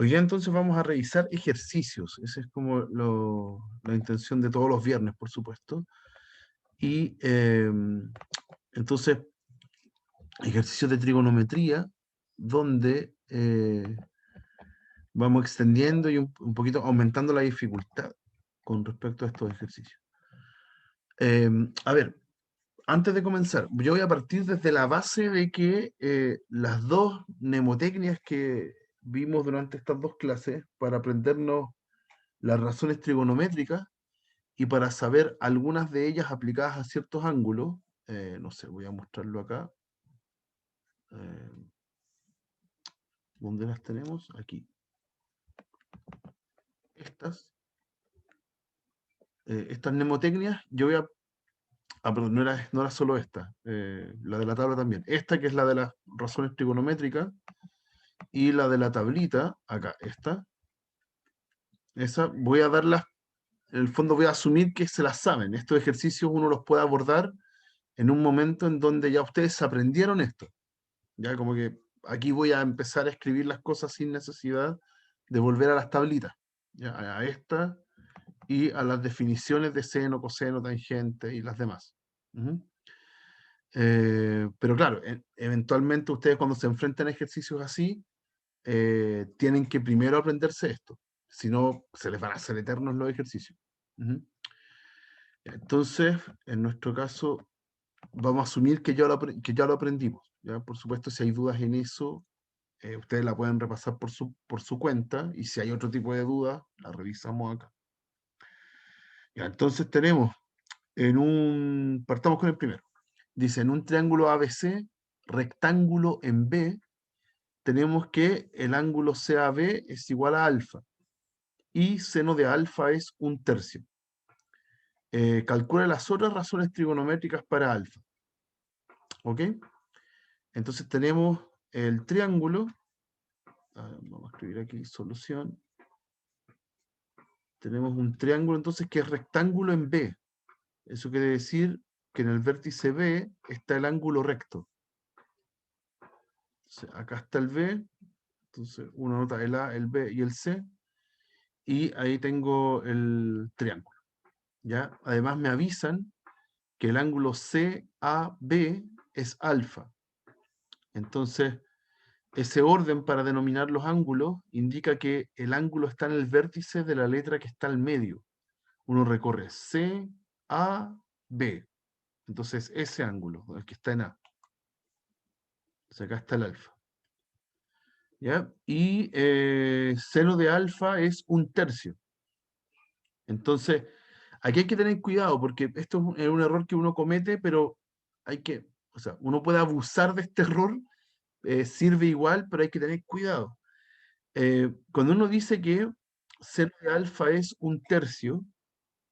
Hoy día entonces vamos a revisar ejercicios. Esa es como la intención de todos los viernes, por supuesto. Y entonces, ejercicios de trigonometría, donde vamos extendiendo y un poquito aumentando la dificultad con respecto a estos ejercicios. A ver, antes de comenzar, yo voy a partir desde la base de que las dos mnemotecnias que vimos durante estas dos clases para aprendernos las razones trigonométricas y para saber algunas de ellas aplicadas a ciertos ángulos, no sé, voy a mostrarlo acá. Eh, ¿Dónde las tenemos? Aquí. Estas, estas mnemotecnias, yo voy a... Ah, perdón, no era solo esta, la de la tabla también. Esta que es la de las razones trigonométricas y la de la tablita, acá, esta. Esa voy a darlas, en el fondo voy a asumir que se las saben. Estos ejercicios uno los puede abordar en un momento en donde ya ustedes aprendieron esto. Ya como que aquí voy a empezar a escribir las cosas sin necesidad de volver a las tablitas, ya, a esta y a las definiciones de seno, coseno, tangente y las demás. Ujú. Pero claro, eventualmente ustedes cuando se enfrentan a ejercicios así, tienen que primero aprenderse esto, si no se les van a hacer eternos los ejercicios. Ujú. Entonces, en nuestro caso, vamos a asumir que ya lo aprendimos. ¿Ya? Por supuesto, si hay dudas en eso, ustedes la pueden repasar por su cuenta y si hay otro tipo de dudas, la revisamos acá. Ya, entonces tenemos partamos con el primero. Dice, en un triángulo ABC, rectángulo en B, tenemos que el ángulo CAB es igual a alfa y seno de alfa es 1/3. Calcula las otras razones trigonométricas para alfa. ¿Ok? Entonces tenemos el triángulo. Vamos a escribir aquí solución. Tenemos un triángulo entonces que es rectángulo en B. Eso quiere decir que en el vértice B está el ángulo recto. Entonces, acá está el B, entonces uno nota el A, el B y el C, y ahí tengo el triángulo. ¿Ya? Además me avisan que el ángulo CAB es alfa. Entonces, ese orden para denominar los ángulos indica que el ángulo está en el vértice de la letra que está al medio. Uno recorre C, A, B. Entonces, ese ángulo, el que está en A. Entonces, acá está el alfa. ¿Ya? Y seno de alfa es 1/3. Entonces, aquí hay que tener cuidado porque esto es un error que uno comete, pero o sea, uno puede abusar de este error, sirve igual, pero hay que tener cuidado. Cuando uno dice que seno de alfa es 1/3,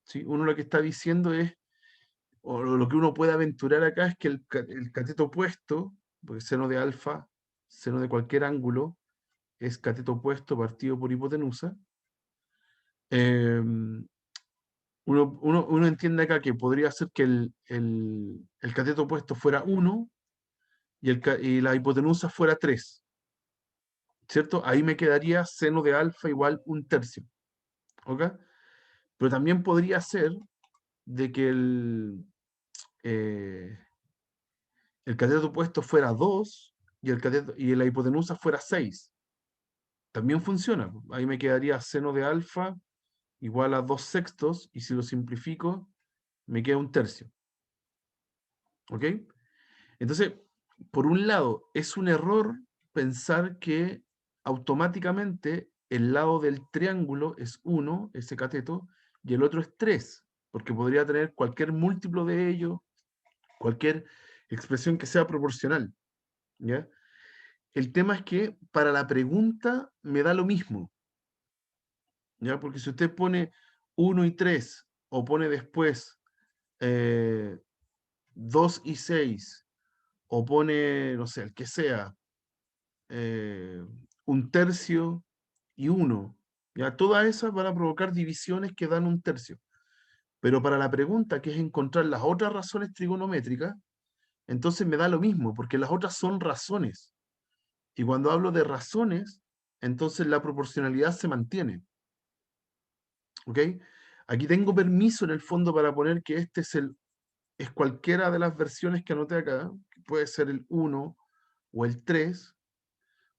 ¿sí? Uno lo que está diciendo es, o lo que uno puede aventurar acá es que el cateto opuesto, porque seno de alfa, seno de cualquier ángulo, es cateto opuesto partido por hipotenusa. eh, uno entiende acá que podría ser que el cateto opuesto fuera 1 y la hipotenusa fuera 3, ¿cierto? Ahí me quedaría seno de alfa igual 1/3, ¿ok? Pero también podría ser de que eh, el cateto opuesto fuera 2 y la hipotenusa fuera 6. También funciona. Ahí me quedaría seno de alfa igual a 2/6, y si lo simplifico, me queda 1/3. ¿Ok? Entonces, por un lado, es un error pensar que automáticamente el lado del triángulo es 1, ese cateto, y el otro es 3, porque podría tener cualquier múltiplo de ellos, cualquier expresión que sea proporcional. ¿Ya? El tema es que para la pregunta me da lo mismo. ¿Ya? Porque si usted pone 1 y 3 o pone después 2 y 6 o pone, no sé, el que sea, 1/3 y 1, ya todas esas van a provocar divisiones que dan 1/3. Pero para la pregunta, que es encontrar las otras razones trigonométricas, entonces me da lo mismo, porque las otras son razones. Y cuando hablo de razones, entonces la proporcionalidad se mantiene. ¿Ok? Aquí tengo permiso en el fondo para poner que este es cualquiera de las versiones que anoté acá, que puede ser el 1 o el 3,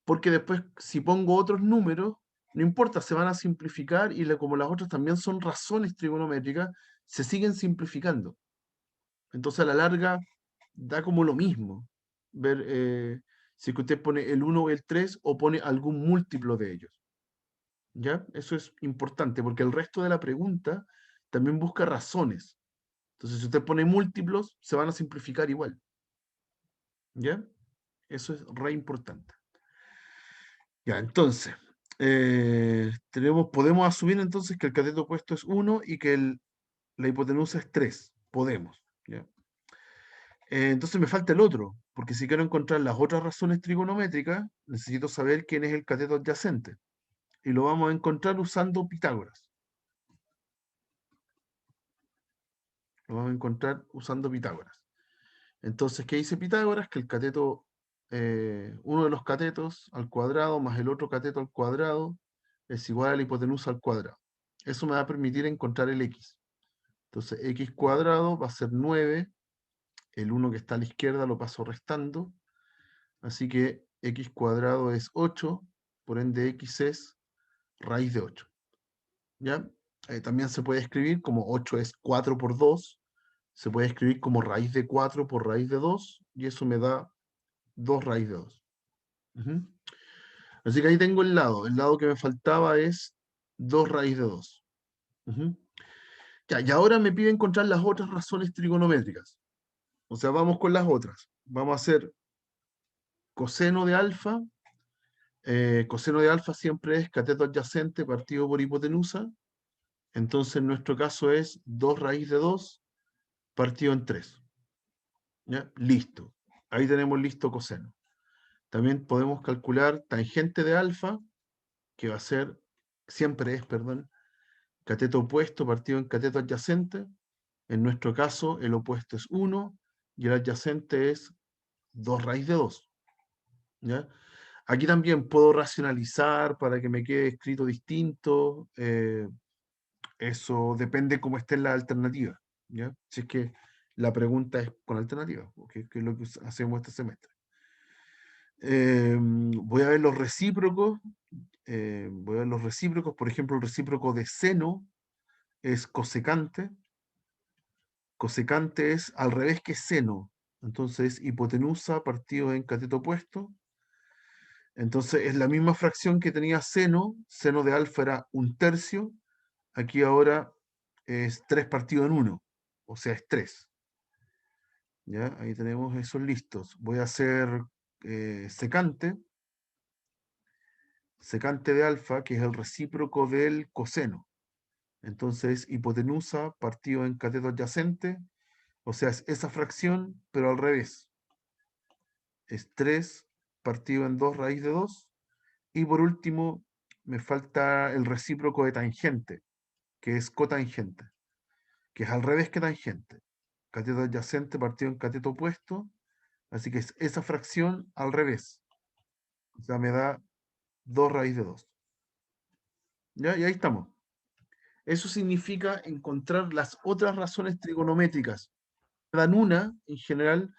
porque después si pongo otros números, no importa, se van a simplificar y como las otras también son razones trigonométricas, se siguen simplificando. Entonces a la larga da como lo mismo ver si que usted pone el 1 o el 3 o pone algún múltiplo de ellos. ¿Ya? Eso es importante porque el resto de la pregunta también busca razones. Entonces si usted pone múltiplos, se van a simplificar igual. ¿Ya? Eso es re importante. Ya, entonces, podemos asumir entonces que el cateto opuesto es 1 y que la hipotenusa es 3. Podemos. ¿Ya? Entonces me falta el otro, porque si quiero encontrar las otras razones trigonométricas, necesito saber quién es el cateto adyacente. Y lo vamos a encontrar usando Pitágoras. Lo vamos a encontrar usando Pitágoras. Entonces, ¿qué dice Pitágoras? Que el cateto, uno de los catetos al cuadrado más el otro cateto al cuadrado es igual a la hipotenusa al cuadrado. Eso me va a permitir encontrar el x. Entonces, x cuadrado va a ser 9. El 1 que está a la izquierda lo paso restando. Así que x cuadrado es 8, por ende x es raíz de 8. ¿Ya? También se puede escribir como 8 es 4 por 2. Se puede escribir como raíz de 4 por raíz de 2. Y eso me da 2 raíz de 2. Así que ahí tengo el lado. El lado que me faltaba es 2 raíz de 2. Ya, y ahora me pide encontrar las otras razones trigonométricas. O sea, vamos con las otras. Vamos a hacer coseno de alfa. Coseno de alfa siempre es cateto adyacente partido por hipotenusa. Entonces, en nuestro caso es 2 raíz de 2 partido en 3. ¿Ya? Listo. Ahí tenemos listo coseno. También podemos calcular tangente de alfa, que va a ser, siempre es, perdón, cateto opuesto partido en cateto adyacente. En nuestro caso, el opuesto es 1 y el adyacente es 2 raíz de 2. ¿Ya? Aquí también puedo racionalizar para que me quede escrito distinto. Eso depende cómo esté la alternativa. ¿Ya? Si es que la pregunta es con alternativa, que es lo que hacemos este semestre. Voy a ver los recíprocos. Voy a ver los recíprocos. Por ejemplo, el recíproco de seno es cosecante. Cosecante es al revés que seno. Entonces, hipotenusa partido en cateto opuesto. Entonces, es la misma fracción que tenía seno. Seno de alfa era 1/3. Aquí ahora es 3 partido en 1. O sea, es 3. ¿Ya? Ahí tenemos esos listos. Voy a hacer secante. Secante de alfa, que es el recíproco del coseno. Entonces, hipotenusa partido en cateto adyacente. O sea, es esa fracción, pero al revés. Es 3 partido en 2 raíz de 2. Y por último, me falta el recíproco de tangente, que es cotangente, que es al revés que tangente. Cateto adyacente partido en cateto opuesto. Así que es esa fracción al revés. O sea, me da 2 raíz de 2. ¿Ya? Y ahí estamos. Eso significa encontrar las otras razones trigonométricas. Me dan una, en general,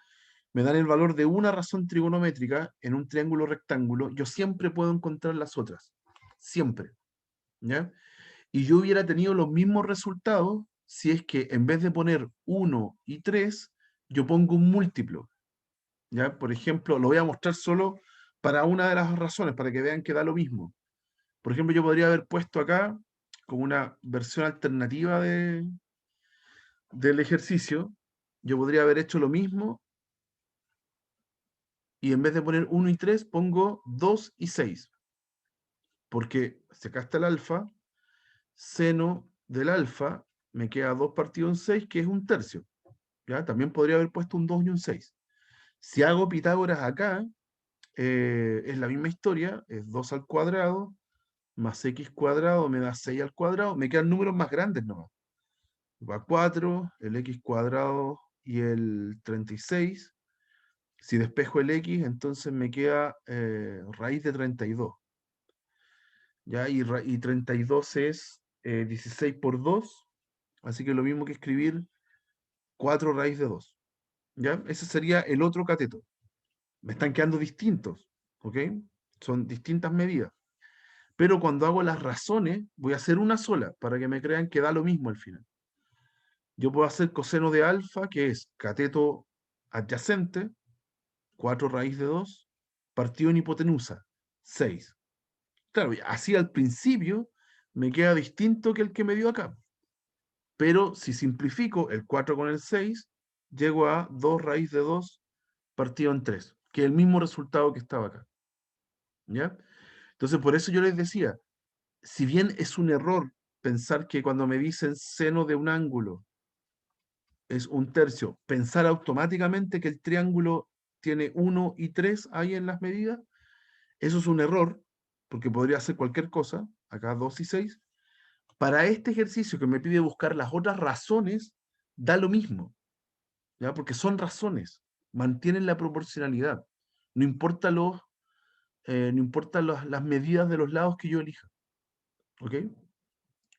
me dan el valor de una razón trigonométrica en un triángulo rectángulo. Yo siempre puedo encontrar las otras. Siempre. ¿Ya? Y yo hubiera tenido los mismos resultados si es que en vez de poner 1 y 3, yo pongo un múltiplo. ¿Ya? Por ejemplo, lo voy a mostrar solo para una de las razones, para que vean que da lo mismo. Por ejemplo, yo podría haber puesto acá como una versión alternativa del ejercicio, yo podría haber hecho lo mismo y en vez de poner 1 y 3, pongo 2 y 6. Porque si acá está el alfa, seno del alfa me queda 2 partido en 6, que es 1/3. ¿Ya? También podría haber puesto un 2 y un 6. Si hago Pitágoras acá, es la misma historia, es 2 al cuadrado más x cuadrado me da 6 al cuadrado, me quedan números más grandes nomás. Va 4, el x cuadrado y el 36. Si despejo el x, entonces me queda raíz de 32. ¿ya? Y 32 es 16 por 2, así que lo mismo que escribir 4 raíz de 2, ¿ya? Ese sería el otro cateto. Me están quedando distintos, ¿ok? Son distintas medidas. Pero cuando hago las razones, voy a hacer una sola, para que me crean que da lo mismo al final. Yo puedo hacer coseno de alfa, que es cateto adyacente, 4 raíz de 2, partido en hipotenusa, 6. Claro, así al principio me queda distinto que el que me dio acá. Pero si simplifico el 4 con el 6, llego a 2 raíz de 2 partido en 3, que es el mismo resultado que estaba acá. ¿Ya? Entonces, por eso yo les decía, si bien es un error pensar que cuando me dicen seno de un ángulo es un tercio, pensar automáticamente que el triángulo tiene 1 y 3 ahí en las medidas, eso es un error, porque podría ser cualquier cosa, acá 2 y 6. Para este ejercicio que me pide buscar las otras razones, da lo mismo, ¿ya? Porque son razones, mantienen la proporcionalidad. No importa, no importa las medidas de los lados que yo elija. ¿Ok?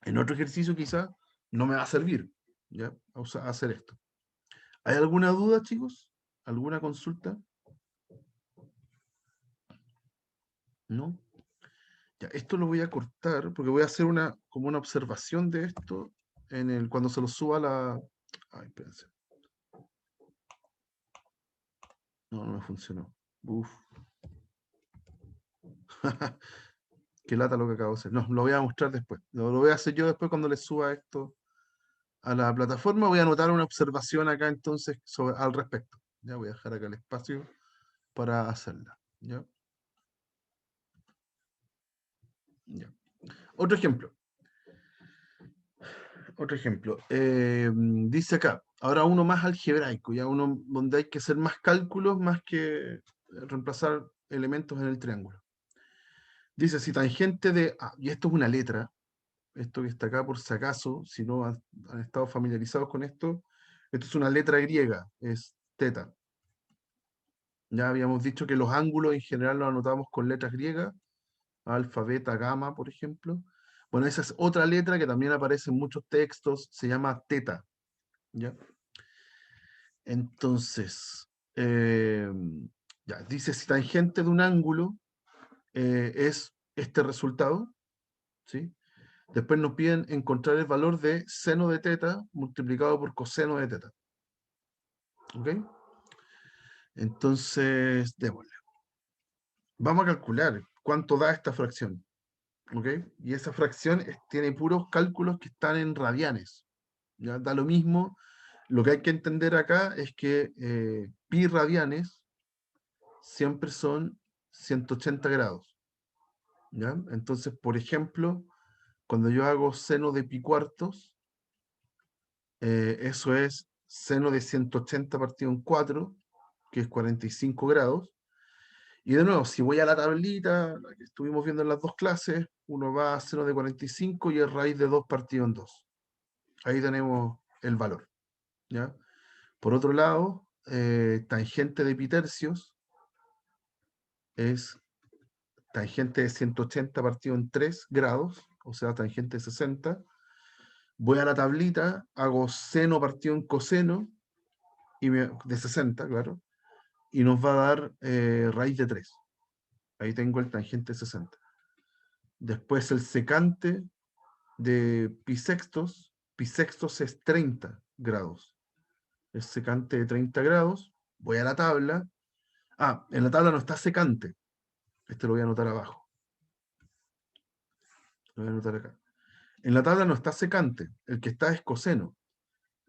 En otro ejercicio quizás no me va a servir, ¿ya? A hacer esto. ¿Hay alguna duda, chicos? ¿Alguna consulta? ¿No? Ya, esto lo voy a cortar porque voy a hacer como una observación de esto cuando se lo suba a la... Ay, espérense. No, no me funcionó. Uf. Qué lata lo que acabo de hacer. No, lo voy a mostrar después. Lo voy a hacer yo después cuando le suba esto a la plataforma. Voy a anotar una observación acá entonces al respecto. Ya voy a dejar acá el espacio para hacerla. ¿Ya? Ya. Otro ejemplo. Otro ejemplo. Dice acá, ahora uno más algebraico, ya uno donde hay que hacer más cálculos más que reemplazar elementos en el triángulo. Dice, si tangente de... Ah, y esto es una letra, esto que está acá por si acaso, si no han estado familiarizados con esto es una letra griega, es teta. Ya habíamos dicho que los ángulos en general los anotamos con letras griegas, alfa, beta, gamma, por ejemplo. Bueno, esa es otra letra que también aparece en muchos textos, se llama teta. ¿Ya? Entonces, ya, dice si tangente de un ángulo es este resultado, ¿sí? Después nos piden encontrar el valor de seno de teta multiplicado por coseno de teta. ¿Ok? Entonces, démosle. Vamos a calcular cuánto da esta fracción. ¿Ok? Y esa fracción tiene puros cálculos que están en radianes. ¿Ya? Da lo mismo. Lo que hay que entender acá es que pi radianes siempre son 180 grados. ¿Ya? Entonces, por ejemplo, cuando yo hago seno de pi cuartos, eso es seno de 180 partido en 4, que es 45 grados. Y de nuevo, si voy a la tablita, la que estuvimos viendo en las dos clases, uno va a seno de 45 y es raíz de 2 partido en 2. Ahí tenemos el valor. ¿Ya? Por otro lado, tangente de pi tercios es tangente de 180 partido en 3 grados, o sea, tangente de 60. Voy a la tablita, hago seno partido en coseno, de 60, claro, y nos va a dar raíz de 3. Ahí tengo el tangente de 60. Después el secante de pi sextos es 30 grados. El secante de 30 grados, voy a la tabla. Ah, en la tabla no está secante. Este lo voy a anotar abajo. Lo voy a anotar acá. En la tabla no está secante, el que está es coseno.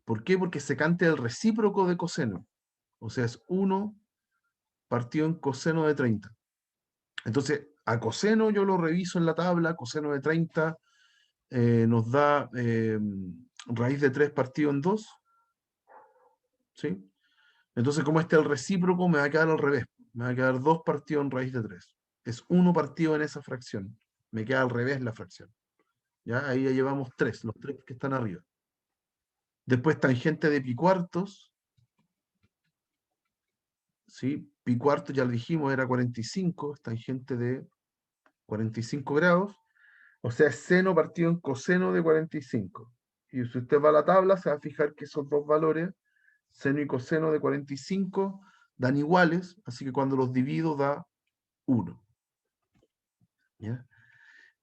¿Por qué? Porque secante es el recíproco de coseno. O sea, es 1 partido en coseno de 30. Entonces, a coseno yo lo reviso en la tabla, coseno de 30 nos da raíz de 3 partido en 2. ¿Sí? Entonces, como este es el recíproco, me va a quedar al revés. Me va a quedar 2 partido en raíz de 3. Es 1 partido en esa fracción. Me queda al revés la fracción. ¿Ya? Ahí ya llevamos 3, los 3 que están arriba. Después tangente de pi cuartos. ¿Sí? Pi cuartos ya lo dijimos, era 45, tangente de 45 grados. O sea, es seno partido en coseno de 45. Y si usted va a la tabla, se va a fijar que esos dos valores, seno y coseno de 45, dan iguales, así que cuando los divido da 1. ¿Ya?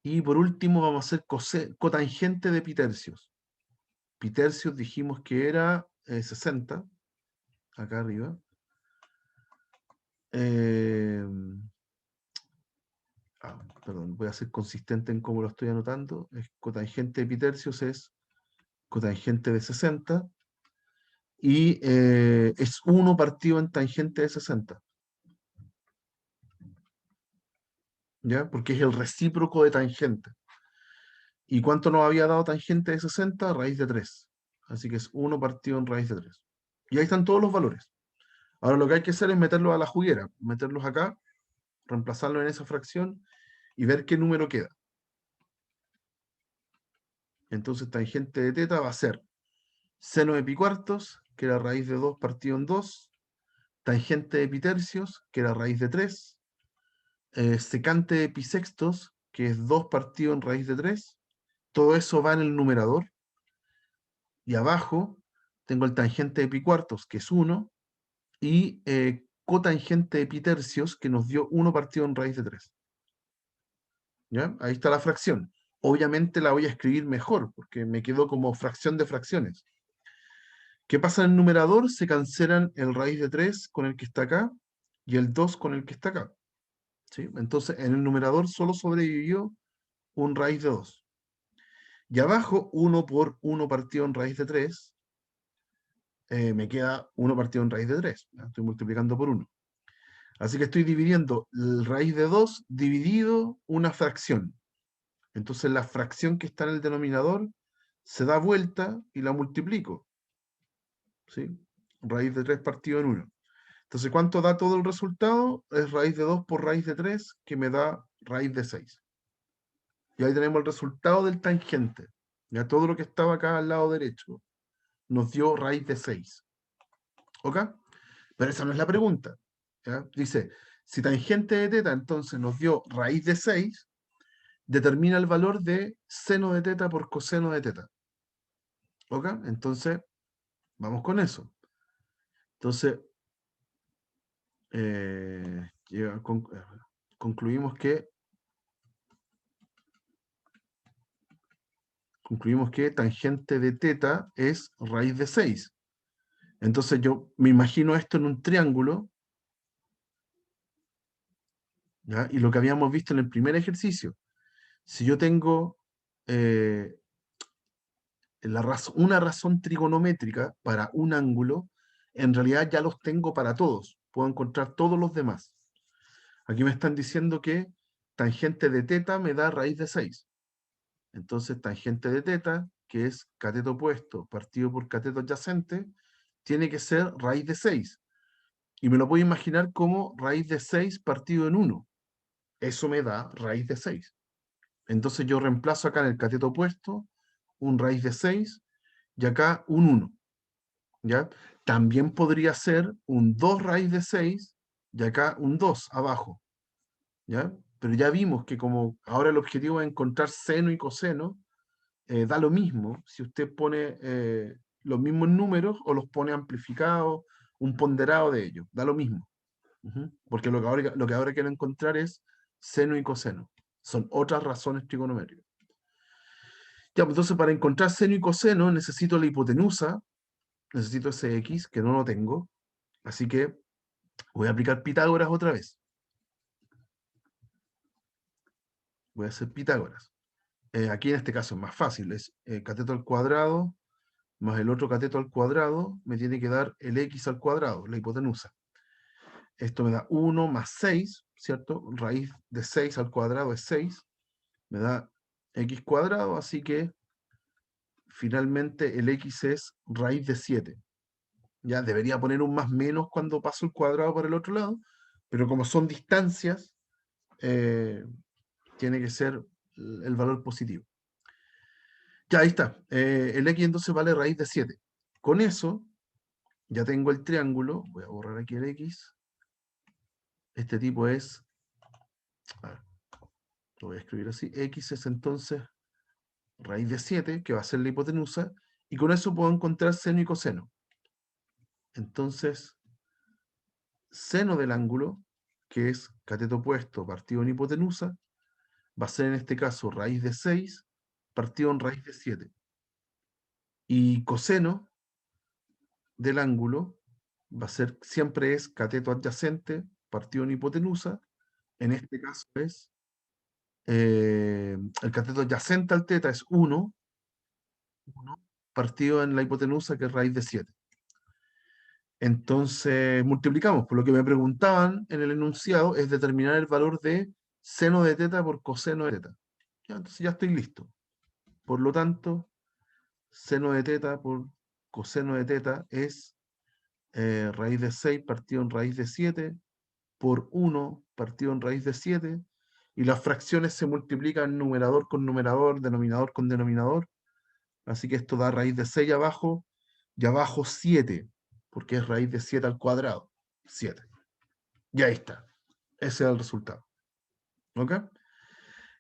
Y por último vamos a hacer cotangente de pitercios. Pitercios dijimos que era 60, acá arriba. Eh, perdón, voy a ser consistente en cómo lo estoy anotando. Cotangente de pitercios es cotangente de 60 y es 1 partido en tangente de 60. ¿Ya? Porque es el recíproco de tangente. ¿Y cuánto nos había dado tangente de 60? Raíz de 3. Así que es 1 partido en raíz de 3. Y ahí están todos los valores. Ahora lo que hay que hacer es meterlos a la juguera, meterlos acá, reemplazarlos en esa fracción y ver qué número queda. Entonces tangente de teta va a ser seno de pi cuartos, que era raíz de 2 partido en 2, tangente de pi tercios, que era raíz de 3, secante de pi sextos, que es 2 partido en raíz de 3. Todo eso va en el numerador. Y abajo tengo el tangente de pi cuartos, que es 1, y cotangente de pi tercios, que nos dio 1 partido en raíz de 3. ¿Ya? Ahí está la fracción. Obviamente la voy a escribir mejor, porque me quedó como fracción de fracciones. ¿Qué pasa en el numerador? Se cancelan el raíz de 3 con el que está acá y el 2 con el que está acá. ¿Sí? Entonces, en el numerador solo sobrevivió un raíz de 2. Y abajo, 1 por 1 partido en raíz de 3, me queda 1 partido en raíz de 3. ¿Ya? Estoy multiplicando por 1. Así que estoy dividiendo el raíz de 2 dividido una fracción. Entonces la fracción que está en el denominador se da vuelta y la multiplico. ¿Sí? Raíz de 3 partido en 1. Entonces, ¿cuánto da todo el resultado? Es raíz de 2 por raíz de 3, que me da raíz de 6. Y ahí tenemos el resultado del tangente. Ya todo lo que estaba acá al lado derecho nos dio raíz de 6. ¿Ok? Pero esa no es la pregunta. ¿Ya? Dice, si tangente de teta entonces nos dio raíz de 6, determina el valor de seno de teta por coseno de teta. ¿Ok? Entonces, vamos con eso. Entonces, concluimos que tangente de teta es raíz de 6. Entonces yo me imagino esto en un triángulo, ¿ya? Y lo que habíamos visto en el primer ejercicio. Si yo tengo una razón trigonométrica para un ángulo, en realidad ya los tengo para todos. Puedo encontrar todos los demás. Aquí me están diciendo que tangente de teta me da raíz de 6. Entonces, tangente de teta, que es cateto opuesto partido por cateto adyacente, tiene que ser raíz de 6. Y me lo puedo imaginar como raíz de 6 partido en 1. Eso me da raíz de 6. Entonces yo reemplazo acá en el cateto opuesto un raíz de 6 y acá un 1. ¿Ya? También podría ser un 2 raíz de 6 y acá un 2 abajo. ¿Ya? Pero ya vimos que como ahora el objetivo es encontrar seno y coseno, da lo mismo si usted pone los mismos números o los pone amplificados, un ponderado de ellos, da lo mismo. Porque lo que ahora quiero encontrar es seno y coseno. Son otras razones trigonométricas. Ya, pues entonces para encontrar seno y coseno necesito la hipotenusa, necesito ese x, que no lo tengo. Así que voy a aplicar Pitágoras otra vez. Voy a hacer Pitágoras. Aquí en este caso es más fácil, es cateto al cuadrado más el otro cateto al cuadrado, me tiene que dar el x al cuadrado, la hipotenusa. Esto me da 1 más 6, ¿cierto? Raíz de 6 al cuadrado es 6, me da x cuadrado, así que finalmente el x es raíz de 7. Ya debería poner un más menos cuando paso el cuadrado por el otro lado, pero como son distancias, tiene que ser el valor positivo. Ya, ahí está. El x entonces vale raíz de 7. Con eso, ya tengo el triángulo. Voy a borrar aquí el x. Este tipo es... A ver, Lo voy a escribir así. X es entonces raíz de 7, que va a ser la hipotenusa, y con eso puedo encontrar seno y coseno. Entonces, seno del ángulo, que es cateto opuesto partido en hipotenusa, va a ser en este caso raíz de 6 partido en raíz de 7. Y coseno del ángulo va a ser, siempre es cateto adyacente partido en hipotenusa. En este caso es, el cateto adyacente al teta es 1 partido en la hipotenusa, que es raíz de 7. Entonces multiplicamos. Por lo que me preguntaban en el enunciado es determinar el valor de seno de teta por coseno de teta. Ya, entonces ya estoy listo. Por lo tanto, seno de teta por coseno de teta es raíz de 6 partido en raíz de 7 por 1 partido en raíz de 7. Y las fracciones se multiplican numerador con numerador, denominador con denominador. Así que esto da raíz de 6 abajo y abajo 7, porque es raíz de 7 al cuadrado. 7. Y ahí está. Ese es el resultado. ¿Ok?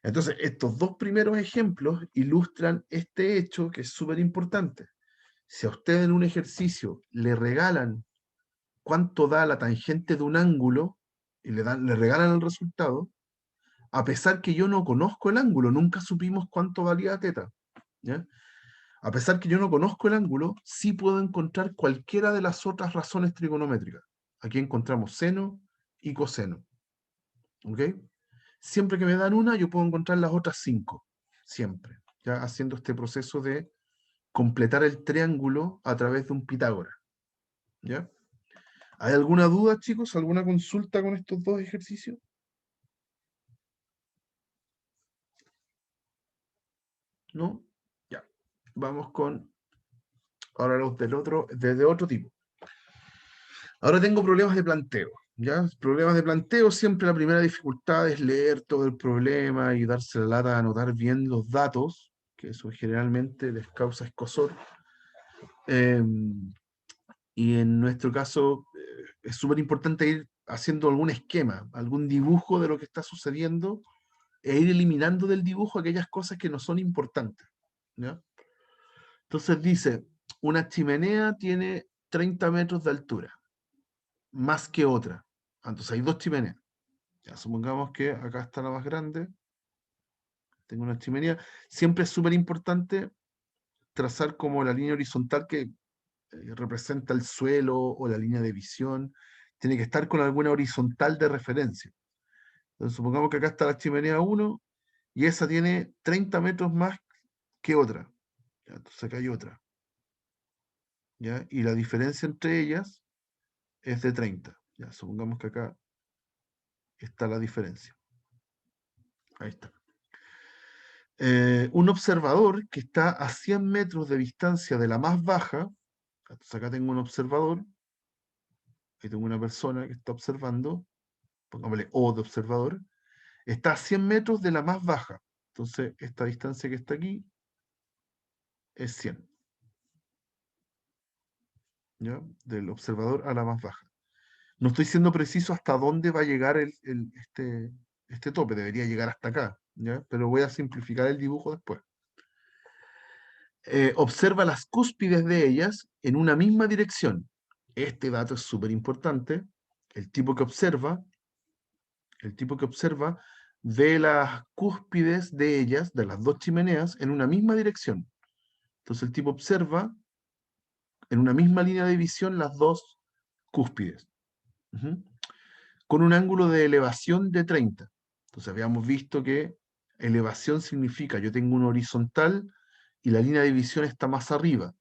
Entonces, estos dos primeros ejemplos ilustran este hecho que es súper importante. Si a usted en un ejercicio le regalan cuánto da la tangente de un ángulo y le regalan el resultado, a pesar que yo no conozco el ángulo, nunca supimos cuánto valía teta, ¿ya? A pesar que yo no conozco el ángulo, sí puedo encontrar cualquiera de las otras razones trigonométricas. Aquí encontramos seno y coseno. ¿Ok? Siempre que me dan una, yo puedo encontrar las otras 5. Siempre. Ya haciendo este proceso de completar el triángulo a través de un Pitágoras. ¿Ya? ¿Hay alguna duda, chicos? ¿Alguna consulta con estos dos ejercicios? ¿No? Ya. Vamos con ahora los de otro tipo. Ahora tengo problemas de planteo. ¿Ya? Problemas de planteo, siempre la primera dificultad es leer todo el problema y darse la lata a anotar bien los datos, que eso generalmente les causa escozor. Y en nuestro caso es súper importante ir haciendo algún esquema, algún dibujo de lo que está sucediendo e ir eliminando del dibujo aquellas cosas que no son importantes. ¿Ya? Entonces dice, una chimenea tiene 30 metros de altura, más que otra. Entonces hay dos chimeneas. Ya, supongamos que acá está la más grande, tengo una chimenea. Siempre es súper importante trazar como la línea horizontal que representa el suelo o la línea de visión. Tiene que estar con alguna horizontal de referencia. Entonces, supongamos que acá está la chimenea 1 y esa tiene 30 metros más que otra. ¿Ya? Entonces acá hay otra. ¿Ya? Y la diferencia entre ellas es de 30. ¿Ya? Supongamos que acá está la diferencia. Ahí está. Un observador que está a 100 metros de distancia de la más baja, entonces acá tengo un observador, y tengo una persona que está observando, pongámosle O de observador, está a 100 metros de la más baja. Entonces, esta distancia que está aquí es 100. ¿Ya? Del observador a la más baja. No estoy siendo preciso hasta dónde va a llegar este tope, debería llegar hasta acá, ¿ya? Pero voy a simplificar el dibujo después. Observa las cúspides de ellas en una misma dirección. Este dato es súper importante. El tipo que observa ve las cúspides de ellas, de las dos chimeneas, en una misma dirección. Entonces el tipo observa en una misma línea de visión las dos cúspides, con un ángulo de elevación de 30. Entonces habíamos visto que elevación significa yo tengo una horizontal y la línea de visión está más arriba.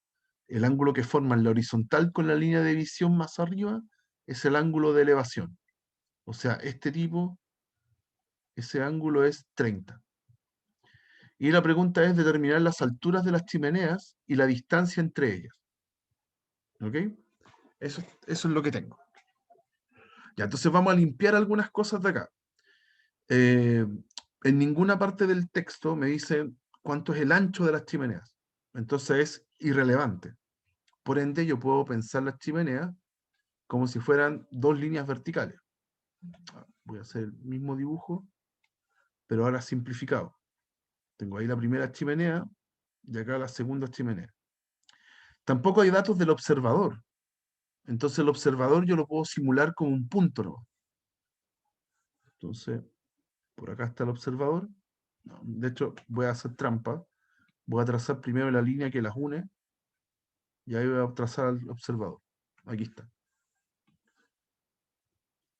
El ángulo que forman la horizontal con la línea de visión más arriba es el ángulo de elevación. O sea, este tipo, ese ángulo es 30. Y la pregunta es determinar las alturas de las chimeneas y la distancia entre ellas. ¿Ok? Eso es lo que tengo. Ya, entonces vamos a limpiar algunas cosas de acá. En ninguna parte del texto me dice cuánto es el ancho de las chimeneas. Entonces es irrelevante. Por ende, yo puedo pensar las chimeneas como si fueran dos líneas verticales. Voy a hacer el mismo dibujo, pero ahora simplificado. Tengo ahí la primera chimenea y acá la segunda chimenea. Tampoco hay datos del observador. Entonces el observador yo lo puedo simular como un punto, ¿no? Entonces, por acá está el observador. No, de hecho, voy a hacer trampa. Voy a trazar primero la línea que las une y ahí voy a trazar al observador. Aquí está.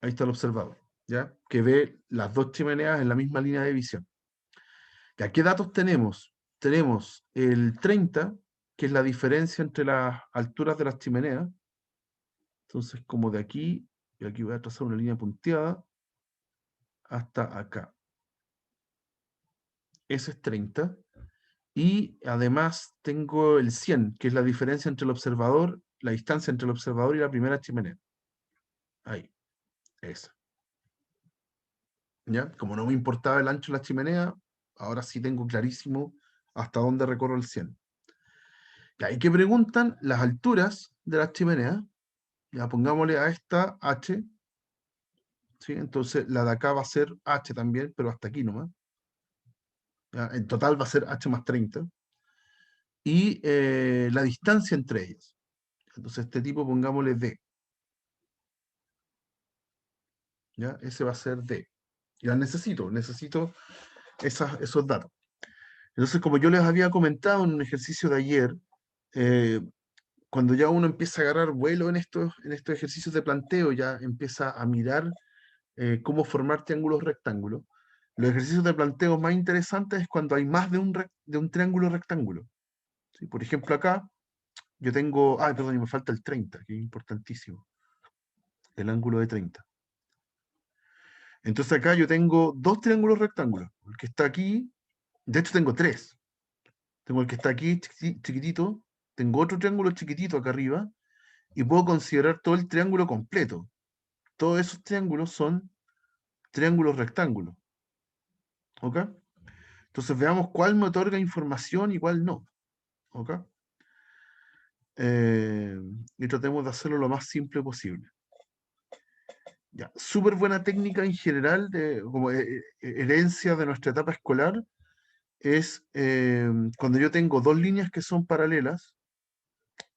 Ahí está el observador, ¿ya? Que ve las dos chimeneas en la misma línea de visión. ¿Ya qué datos tenemos? Tenemos el 30, que es la diferencia entre las alturas de las chimeneas. Entonces, como de aquí, y aquí voy a trazar una línea punteada, hasta acá. Ese es 30. Y además tengo el 100, que es la diferencia entre el observador, la distancia entre el observador y la primera chimenea. Ahí, esa. ¿Ya? Como no me importaba el ancho de la chimenea, ahora sí tengo clarísimo hasta dónde recorro el 100. Y que preguntan las alturas de las chimeneas. Ya pongámosle a esta H, ¿sí? Entonces la de acá va a ser H también, pero hasta aquí nomás. ¿Ya? En total va a ser H más 30. Y la distancia entre ellas. Entonces este tipo pongámosle D. ¿Ya? Ese va a ser D. Ya necesito esos datos. Entonces, como yo les había comentado en un ejercicio de ayer, eh, cuando ya uno empieza a agarrar vuelo en estos ejercicios de planteo, ya empieza a mirar cómo formar triángulos rectángulos. Los ejercicios de planteo más interesantes es cuando hay más de un triángulo rectángulo. ¿Sí? Por ejemplo, acá yo tengo, perdón, y me falta el 30, que es importantísimo, el ángulo de 30. Entonces acá yo tengo dos triángulos rectángulos. El que está aquí, de hecho tengo tres. Tengo el que está aquí chiquitito, tengo otro triángulo chiquitito acá arriba, y puedo considerar todo el triángulo completo. Todos esos triángulos son triángulos rectángulos. ¿Ok? Entonces veamos cuál me otorga información y cuál no. ¿Ok? Y tratemos de hacerlo lo más simple posible. Ya, súper buena técnica en general, como herencia de nuestra etapa escolar, es cuando yo tengo dos líneas que son paralelas,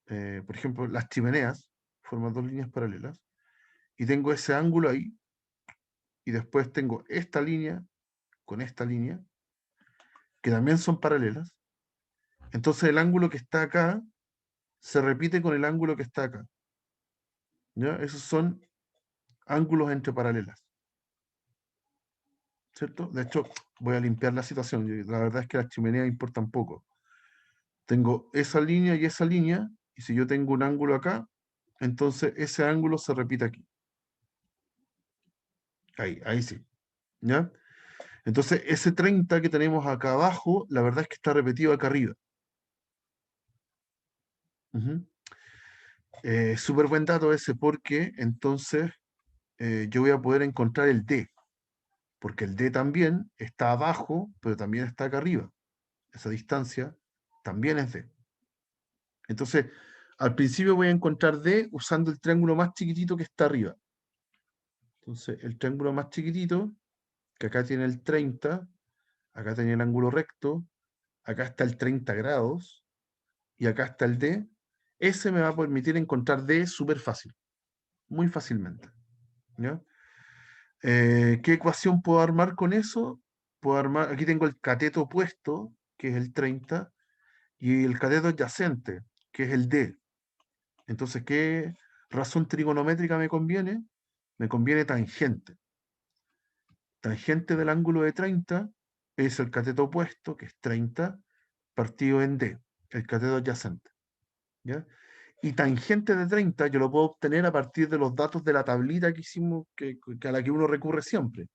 por ejemplo, las chimeneas forman dos líneas paralelas, y tengo ese ángulo ahí, y después tengo esta línea con esta línea, que también son paralelas. Entonces el ángulo que está acá se repite con el ángulo que está acá. ¿Ya? Esos son ángulos entre paralelas. ¿Cierto? De hecho, voy a limpiar la situación. La verdad es que las chimeneas importan poco. Tengo esa línea y esa línea, y si yo tengo un ángulo acá, entonces ese ángulo se repite aquí. Ahí sí. ¿Ya? Entonces, ese 30 que tenemos acá abajo, la verdad es que está repetido acá arriba. Súper buen dato ese, porque entonces yo voy a poder encontrar el D, porque el D también está abajo, pero también está acá arriba. Esa distancia también es D. Entonces, al principio voy a encontrar D usando el triángulo más chiquitito que está arriba. Entonces, el triángulo más chiquitito, que acá tiene el 30, acá tiene el ángulo recto, acá está el 30 grados, y acá está el D, ese me va a permitir encontrar D súper fácil, muy fácilmente. ¿Ya? ¿Qué ecuación puedo armar con eso? Puedo armar, aquí tengo el cateto opuesto, que es el 30, y el cateto adyacente, que es el D. Entonces, ¿qué razón trigonométrica me conviene? Me conviene tangente. Tangente del ángulo de 30 es el cateto opuesto, que es 30, partido en D, el cateto adyacente. ¿Ya? Y tangente de 30 yo lo puedo obtener a partir de los datos de la tablita que hicimos, a la que uno recurre siempre.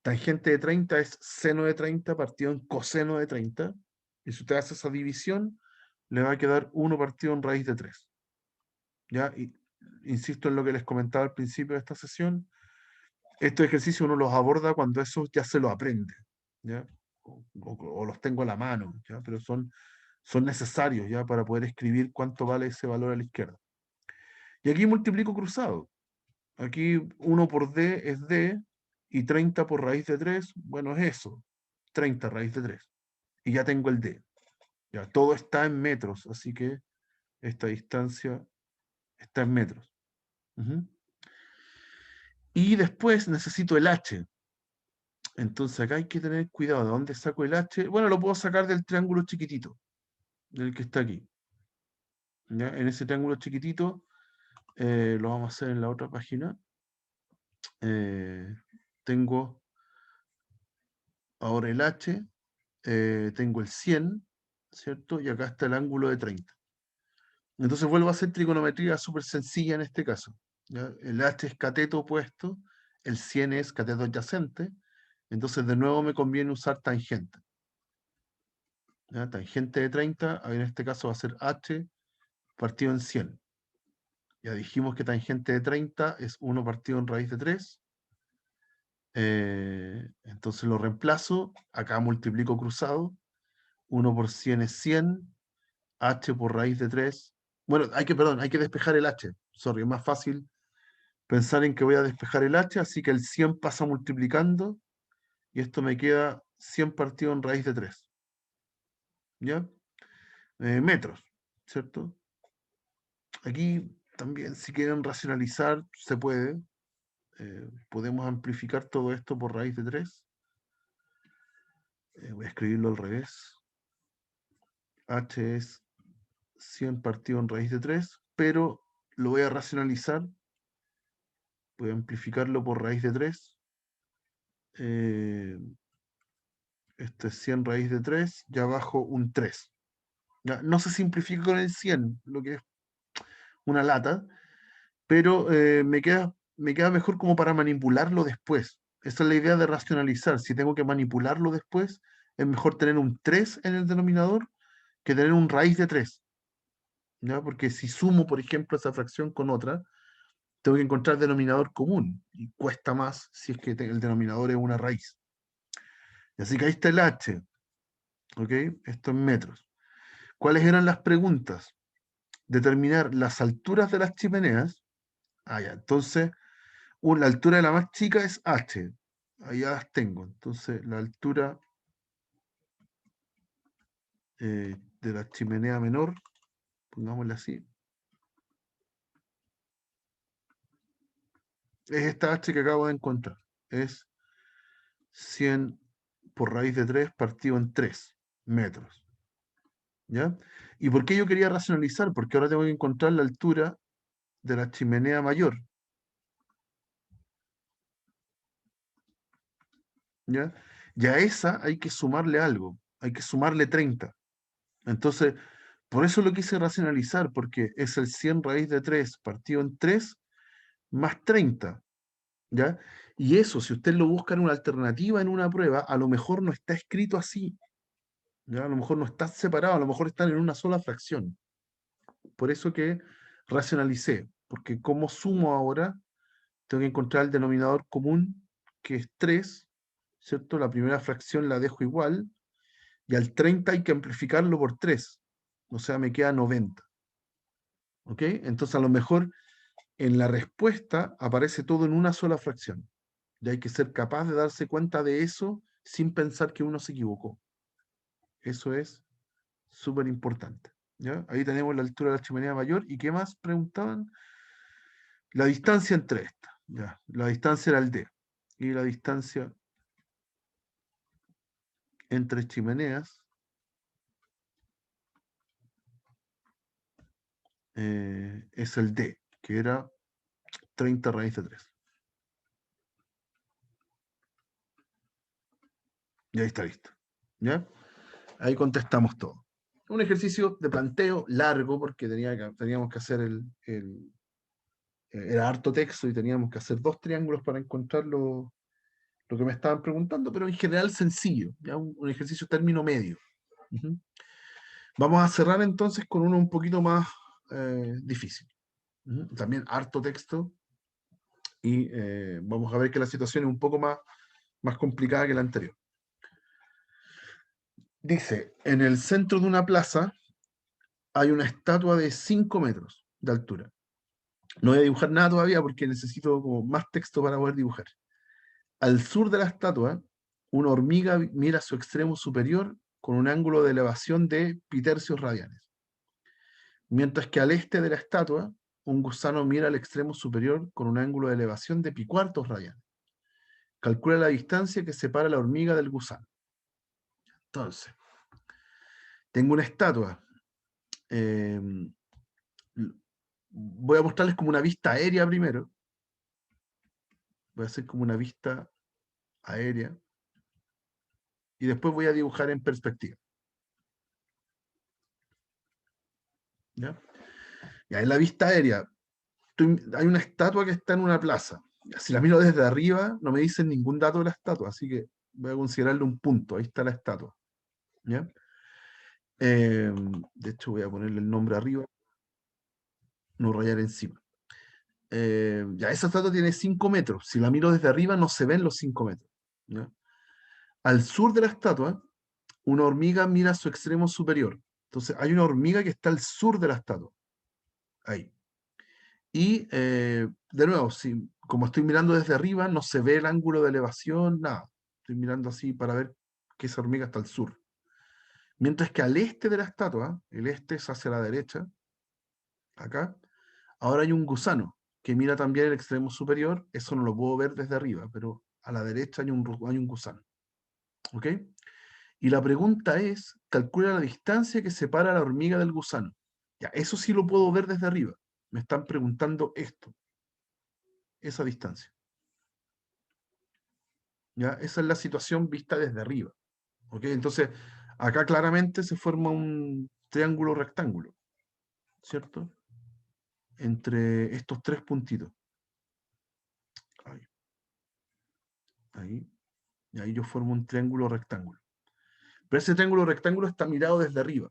Tangente de 30 es seno de 30 partido en coseno de 30. Y si usted hace esa división, le va a quedar 1 partido en raíz de 3. ¿Ya? Y insisto en lo que les comentaba al principio de esta sesión. Estos ejercicios uno los aborda cuando eso ya se lo aprende. ¿Ya? O los tengo a la mano, ¿ya? Pero son necesarios ya para poder escribir cuánto vale ese valor a la izquierda. Y aquí multiplico cruzado. Aquí 1 por D es D, y 30 por raíz de 3, bueno, es eso, 30 raíz de 3. Y ya tengo el D. Ya, todo está en metros, así que esta distancia está en metros. Ujú. Y después necesito el H. Entonces acá hay que tener cuidado. ¿De dónde saco el H? Bueno, lo puedo sacar del triángulo chiquitito, del que está aquí. ¿Ya? En ese triángulo chiquitito, lo vamos a hacer en la otra página. Tengo ahora el H, tengo el 100, ¿cierto? Y acá está el ángulo de 30. Entonces vuelvo a hacer trigonometría súper sencilla en este caso. ¿Ya? El H es cateto opuesto, el 100 es cateto adyacente, entonces de nuevo me conviene usar tangente. ¿Ya? Tangente de 30, en este caso va a ser H partido en 100. Ya dijimos que tangente de 30 es 1 partido en raíz de 3. Entonces lo reemplazo, acá multiplico cruzado, 1 por 100 es 100, H por raíz de 3. Bueno, hay que despejar el H. Sorry, es más fácil pensar en que voy a despejar el H, así que el 100 pasa multiplicando y esto me queda 100 partido en raíz de 3. ¿Ya? Metros, ¿cierto? Aquí también, si quieren racionalizar, se puede. Podemos amplificar todo esto por raíz de 3. Voy a escribirlo al revés. H es 100 partido en raíz de 3, pero lo voy a racionalizar. Voy a amplificarlo por raíz de 3. Este es 100 raíz de 3, y abajo un 3. Ya, no se simplifica con el 100, lo que es una lata, pero me queda mejor como para manipularlo después. Esa es la idea de racionalizar. Si tengo que manipularlo después, es mejor tener un 3 en el denominador que tener un raíz de 3. ¿Ya? Porque si sumo, por ejemplo, esa fracción con otra, tengo que encontrar denominador común y cuesta más si es que el denominador es una raíz. Así que ahí está el H, ¿ok? Esto en metros. ¿Cuáles eran las preguntas? Determinar las alturas de las chimeneas. Ya, entonces, la altura de la más chica es H. Ahí ya las tengo. Entonces, la altura de la chimenea menor, pongámosla así, es esta H que acabo de encontrar. Es 100 por raíz de 3 partido en 3 metros. ¿Ya? ¿Y por qué yo quería racionalizar? Porque ahora tengo que encontrar la altura de la chimenea mayor. ¿Ya? Y a esa hay que sumarle algo. Hay que sumarle 30. Entonces, por eso lo quise racionalizar, porque es el 100 raíz de 3 partido en 3 más 30. ¿Ya? Y eso, si usted lo busca en una alternativa en una prueba, a lo mejor no está escrito así. ¿Ya? A lo mejor no está separado, a lo mejor están en una sola fracción. Por eso que racionalicé, porque como sumo ahora, tengo que encontrar el denominador común, que es 3, ¿cierto? La primera fracción la dejo igual, y al 30 hay que amplificarlo por 3, o sea, me queda 90. ¿Ok? Entonces a lo mejor en la respuesta aparece todo en una sola fracción. Y hay que ser capaz de darse cuenta de eso sin pensar que uno se equivocó. Eso es súper importante. ¿Ya? Ahí tenemos la altura de la chimenea mayor. ¿Y qué más preguntaban? La distancia entre estas. ¿Ya? La distancia era el D. Y la distancia entre chimeneas es el D, que era 30 raíz de 3. Y ahí está listo. ¿Ya? Ahí contestamos todo. Un ejercicio de planteo largo porque teníamos que hacer era harto texto y teníamos que hacer 2 triángulos para encontrar lo que me estaban preguntando, pero en general sencillo, ¿ya? Un ejercicio término medio. Ujú. Vamos a cerrar entonces con uno un poquito más difícil. Ujú. También harto texto y vamos a ver que la situación es un poco más complicada que la anterior. Dice, en el centro de una plaza hay una estatua de 5 metros de altura. No voy a dibujar nada todavía porque necesito como más texto para poder dibujar. Al sur de la estatua, una hormiga mira su extremo superior con un ángulo de elevación de π radianes. Mientras que al este de la estatua, un gusano mira al extremo superior con un ángulo de elevación de π radianes. Calcula la distancia que separa la hormiga del gusano. Entonces, tengo una estatua. Eh, voy a mostrarles como una vista aérea primero. Voy a hacer como una vista aérea. Y después voy a dibujar en perspectiva. ¿Ya? Ya en la vista aérea, hay una estatua que está en una plaza. Si la miro desde arriba, no me dicen ningún dato de la estatua, así que voy a considerarle un punto. Ahí está la estatua. ¿Ya? De hecho, voy a ponerle el nombre arriba, no rayar encima. Ya, esa estatua tiene 5 metros. Si la miro desde arriba, no se ven los 5 metros. ¿Ya? Al sur de la estatua, una hormiga mira su extremo superior. Entonces, hay una hormiga que está al sur de la estatua. Ahí. Y, de nuevo, como estoy mirando desde arriba, no se ve el ángulo de elevación, nada. Estoy mirando así para ver que esa hormiga está al sur. Mientras que al este de la estatua, el este es hacia la derecha, acá, ahora hay un gusano que mira también el extremo superior. Eso no lo puedo ver desde arriba, pero a la derecha hay un gusano. ¿Ok? Y la pregunta es, calcula la distancia que separa a la hormiga del gusano. Ya, eso sí lo puedo ver desde arriba. Me están preguntando esto, esa distancia. ¿Ya? Esa es la situación vista desde arriba. ¿Ok? Entonces, acá claramente se forma un triángulo rectángulo, ¿cierto? Entre estos tres puntitos. Ahí. Ahí. Y ahí yo formo un triángulo rectángulo. Pero ese triángulo rectángulo está mirado desde arriba.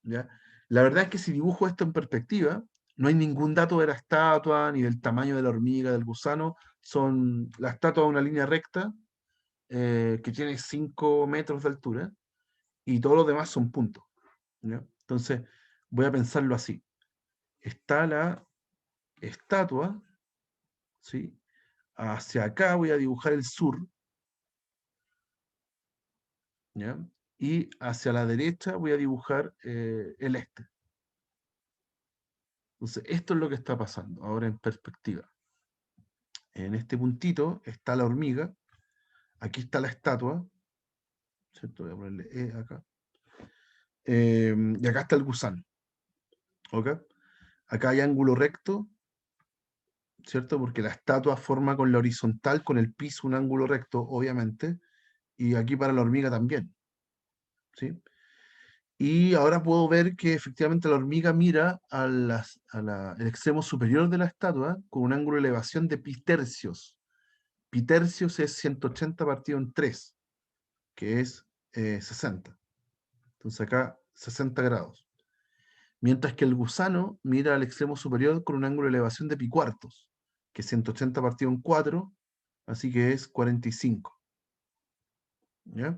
¿Ya? La verdad es que si dibujo esto en perspectiva, no hay ningún dato de la estatua, ni del tamaño de la hormiga, del gusano. La estatua es una línea recta que tiene 5 metros de altura y todos los demás son puntos. ¿Ya? Entonces, voy a pensarlo así. Está la estatua, ¿sí? Hacia acá voy a dibujar el sur, ¿ya? Y hacia la derecha voy a dibujar el este. Entonces, esto es lo que está pasando ahora en perspectiva. En este puntito está la hormiga, aquí está la estatua, ¿cierto? Voy a ponerle E acá. Y acá está el gusano, ¿ok? Acá hay ángulo recto, ¿cierto? Porque la estatua forma con la horizontal, con el piso, un ángulo recto, obviamente, y aquí para la hormiga también, ¿sí? Y ahora puedo ver que efectivamente la hormiga mira el extremo superior de la estatua con un ángulo de elevación de π. Π es 180 partido en 3, que es 60. Entonces acá 60 grados. Mientras que el gusano mira al extremo superior con un ángulo de elevación de π, que es 180 partido en 4, así que es 45. ¿Ya?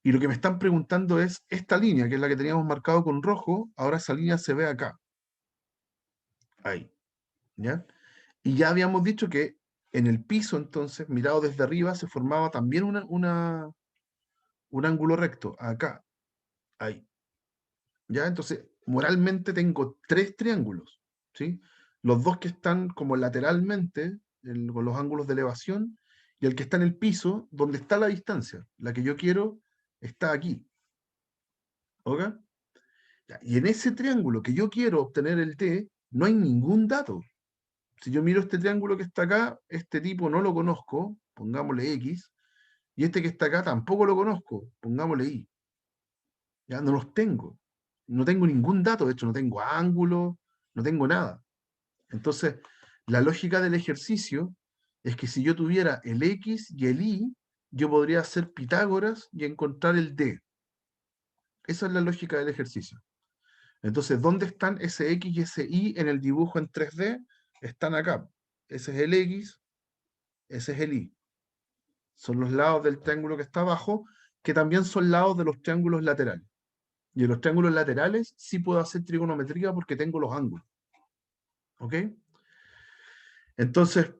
Y lo que me están preguntando es esta línea, que es la que teníamos marcado con rojo, ahora esa línea se ve acá. Ahí. ¿Ya? Y ya habíamos dicho que en el piso, entonces, mirado desde arriba, se formaba también un ángulo recto, acá. Ahí. ¿Ya? Entonces, moralmente tengo 3 triángulos, ¿sí? Los dos que están como lateralmente, con los ángulos de elevación, y el que está en el piso, donde está la distancia. La que yo quiero está aquí. ¿Ok? Ya, y en ese triángulo que yo quiero obtener el T, no hay ningún dato. Si yo miro este triángulo que está acá, este tipo no lo conozco, pongámosle X, y este que está acá tampoco lo conozco, pongámosle Y. Ya no los tengo. No tengo ningún dato, de hecho, no tengo ángulo, no tengo nada. Entonces, la lógica del ejercicio es que si yo tuviera el X y el Y, yo podría hacer Pitágoras y encontrar el D. Esa es la lógica del ejercicio. Entonces, ¿dónde están ese X y ese Y en el dibujo en 3D? Están acá. Ese es el X, ese es el Y. Son los lados del triángulo que está abajo, que también son lados de los triángulos laterales. Y en los triángulos laterales sí puedo hacer trigonometría porque tengo los ángulos. ¿Ok? Entonces,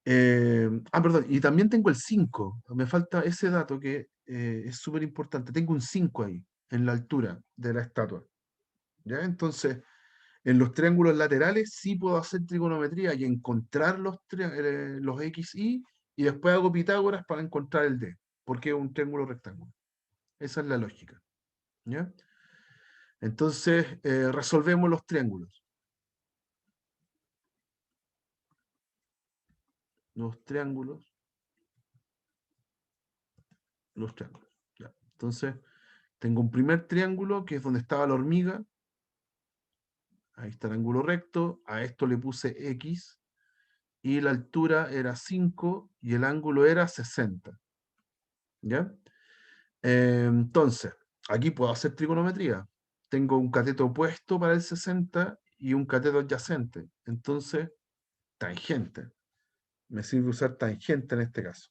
Perdón, y también tengo el 5. Me falta ese dato que es súper importante. Tengo un 5 ahí, en la altura de la estatua. ¿Ya? Entonces, en los triángulos laterales sí puedo hacer trigonometría y encontrar los X, y después hago Pitágoras para encontrar el D, porque es un triángulo rectángulo. Esa es la lógica. ¿Ya? Entonces, resolvemos los triángulos. Los triángulos. Los triángulos. ¿Ya? Entonces, tengo un primer triángulo que es donde estaba la hormiga. Ahí está el ángulo recto. A esto le puse X. Y la altura era 5 y el ángulo era 60. ¿Ya? Entonces, aquí puedo hacer trigonometría. Tengo un cateto opuesto para el 60 y un cateto adyacente. Entonces, tangente. Me sirve usar tangente en este caso.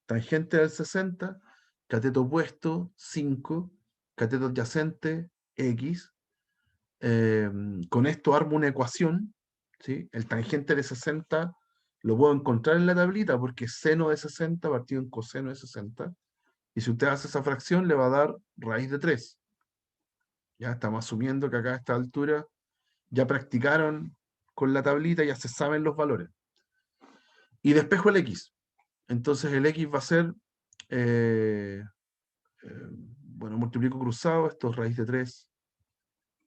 Tangente del 60, cateto opuesto 5, cateto adyacente X. Con esto armo una ecuación. ¿Sí? El tangente de 60 lo puedo encontrar en la tablita porque es seno de 60 partido en coseno de 60. Y si usted hace esa fracción, le va a dar raíz de 3. Ya estamos asumiendo que acá a esta altura ya practicaron con la tablita, ya se saben los valores. Y despejo el X. Entonces el X va a ser, eh, bueno, multiplico cruzado, esto es raíz de 3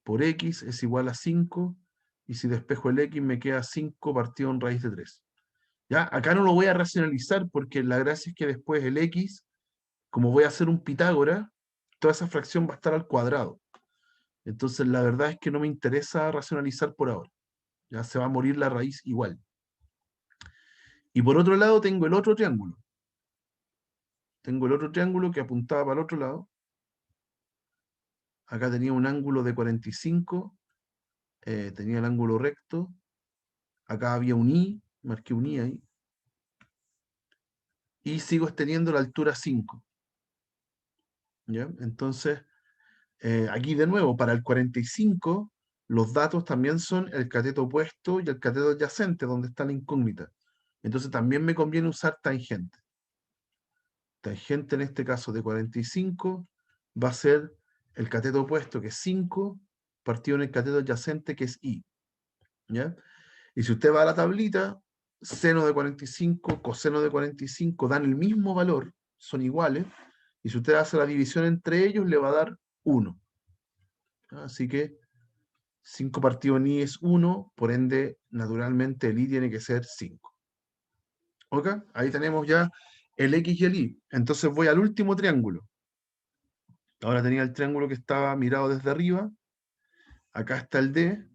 por X es igual a 5. Y si despejo el X me queda 5 partido en raíz de 3. Ya, acá no lo voy a racionalizar porque la gracia es que después el X, como voy a hacer un Pitágoras, toda esa fracción va a estar al cuadrado. Entonces, la verdad es que no me interesa racionalizar por ahora. Ya se va a morir la raíz igual. Y por otro lado, tengo el otro triángulo. Tengo el otro triángulo que apuntaba para el otro lado. Acá tenía un ángulo de 45. Tenía el ángulo recto. Acá había un I. Marqué un I ahí. Y sigo teniendo la altura 5. ¿Ya? Entonces, aquí de nuevo, para el 45, los datos también son el cateto opuesto y el cateto adyacente, donde está la incógnita. Entonces también me conviene usar tangente. Tangente en este caso de 45 va a ser el cateto opuesto, que es 5, partido en el cateto adyacente, que es I. ¿Ya? Y si usted va a la tablita, seno de 45, coseno de 45 dan el mismo valor, son iguales, y si usted hace la división entre ellos, le va a dar 1. Así que 5 partido en I es 1, por ende, naturalmente el I tiene que ser 5. ¿Ok? Ahí tenemos ya el X y el Y. Entonces voy al último triángulo. Ahora tenía el triángulo que estaba mirado desde arriba. Acá está el D.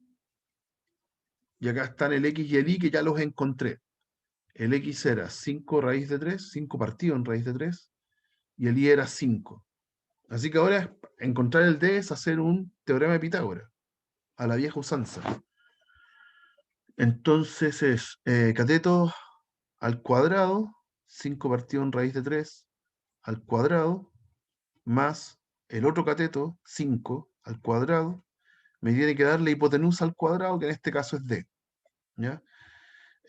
Y acá están el X y el Y que ya los encontré. El X era 5 raíz de 3, 5 partido en raíz de 3. Y el Y era 5. Así que ahora encontrar el D es hacer un teorema de Pitágoras, a la vieja usanza. Entonces es cateto al cuadrado, 5 partido en raíz de 3 al cuadrado, más el otro cateto, 5 al cuadrado, me tiene que dar la hipotenusa al cuadrado, que en este caso es D. ¿Ya?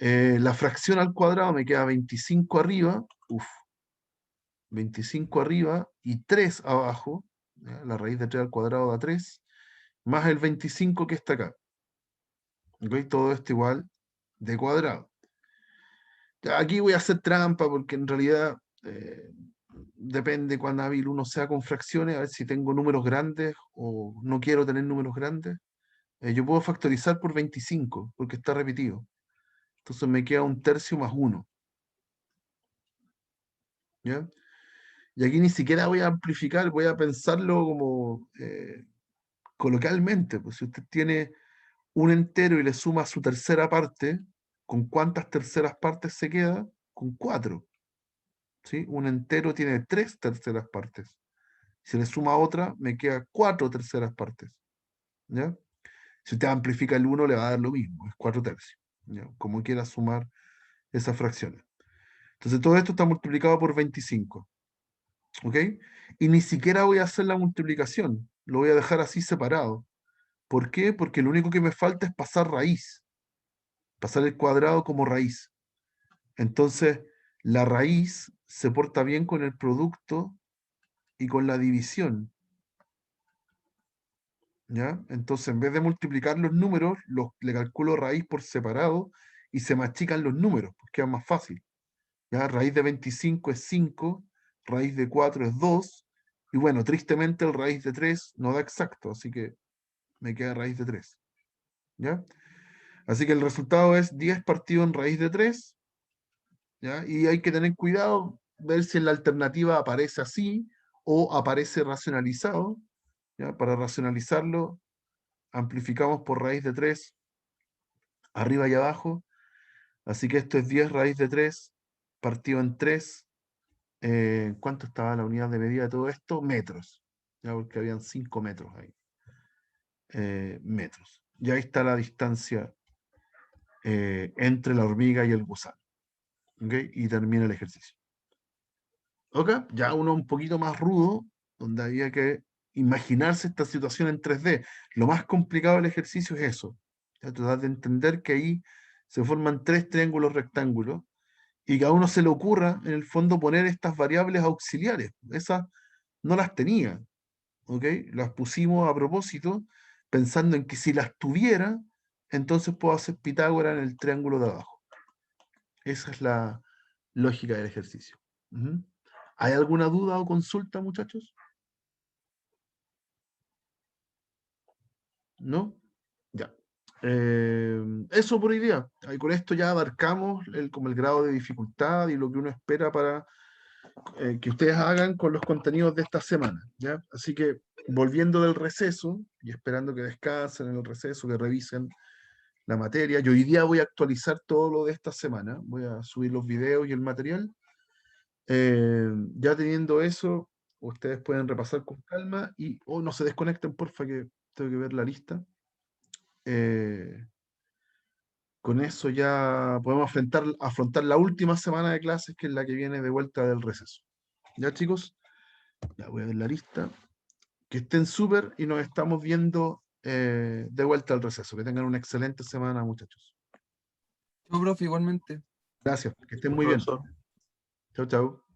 La fracción al cuadrado me queda 25 arriba, 25 arriba y 3 abajo, ¿ya? La raíz de 3 al cuadrado da 3, más el 25 que está acá. ¿Okay? Todo esto igual de cuadrado. Ya, aquí voy a hacer trampa porque en realidad depende cuán hábil uno sea con fracciones, a ver si tengo números grandes o no quiero tener números grandes. Yo puedo factorizar por 25 porque está repetido. Entonces me queda un tercio más 1. ¿Ya? Y aquí ni siquiera voy a amplificar, voy a pensarlo como coloquialmente. Pues si usted tiene un entero y le suma su tercera parte, ¿con cuántas terceras partes se queda? Con 4. ¿Sí? Un entero tiene 3 terceras partes. Si le suma otra, me queda 4 terceras partes. ¿Ya? Si usted amplifica el 1, le va a dar lo mismo, es 4 tercios. ¿Ya? Como quiera sumar esas fracciones. Entonces todo esto está multiplicado por 25. ¿Ok? Y ni siquiera voy a hacer la multiplicación, lo voy a dejar así separado. ¿Por qué? Porque lo único que me falta es pasar raíz, pasar el cuadrado como raíz. Entonces, la raíz se porta bien con el producto y con la división. ¿Ya? Entonces, en vez de multiplicar los números, le calculo raíz por separado y se machican los números, porque es más fácil. ¿Ya? Raíz de 25 es 5, raíz de 4 es 2, y bueno, tristemente el raíz de 3 no da exacto, así que me queda raíz de 3. ¿Ya? Así que el resultado es 10 partido en raíz de 3, ¿ya? Y hay que tener cuidado, ver si en la alternativa aparece así o aparece racionalizado. ¿Ya? Para racionalizarlo, amplificamos por raíz de 3 arriba y abajo. Así que esto es 10 raíz de 3 partido en 3. ¿Cuánto estaba la unidad de medida de todo esto? Metros. ¿Ya? Porque habían 5 metros ahí. Metros. Y ahí está la distancia entre la hormiga y el gusano. ¿Okay? Y termina el ejercicio. ¿Ok? Ya uno un poquito más rudo, donde había que imaginarse esta situación en 3D. Lo más complicado del ejercicio es eso. ¿Ya? Tratar de entender que ahí se forman 3 triángulos rectángulos y que a uno se le ocurra, en el fondo, poner estas variables auxiliares. Esas no las tenía. ¿Ok? Las pusimos a propósito, pensando en que si las tuviera, entonces puedo hacer Pitágoras en el triángulo de abajo. Esa es la lógica del ejercicio. Ujú. ¿Hay alguna duda o consulta, muchachos? ¿No? Ya. Eso por hoy día. Ahí con esto ya abarcamos como el grado de dificultad y lo que uno espera para que ustedes hagan con los contenidos de esta semana. ¿Ya? Así que volviendo del receso y esperando que descansen en el receso, que revisen la materia. Yo hoy día voy a actualizar todo lo de esta semana. Voy a subir los videos y el material. Ya teniendo eso, ustedes pueden repasar con calma y no se desconecten, porfa, que tengo que ver la lista. Con eso ya podemos afrontar la última semana de clases, que es la que viene de vuelta del receso. ¿Ya, chicos? Ya voy a ver la lista. Que estén súper y nos estamos viendo de vuelta al receso. Que tengan una excelente semana, muchachos. Yo, profe, igualmente. Gracias, que estén muy bien. Profesor. Chau, chau.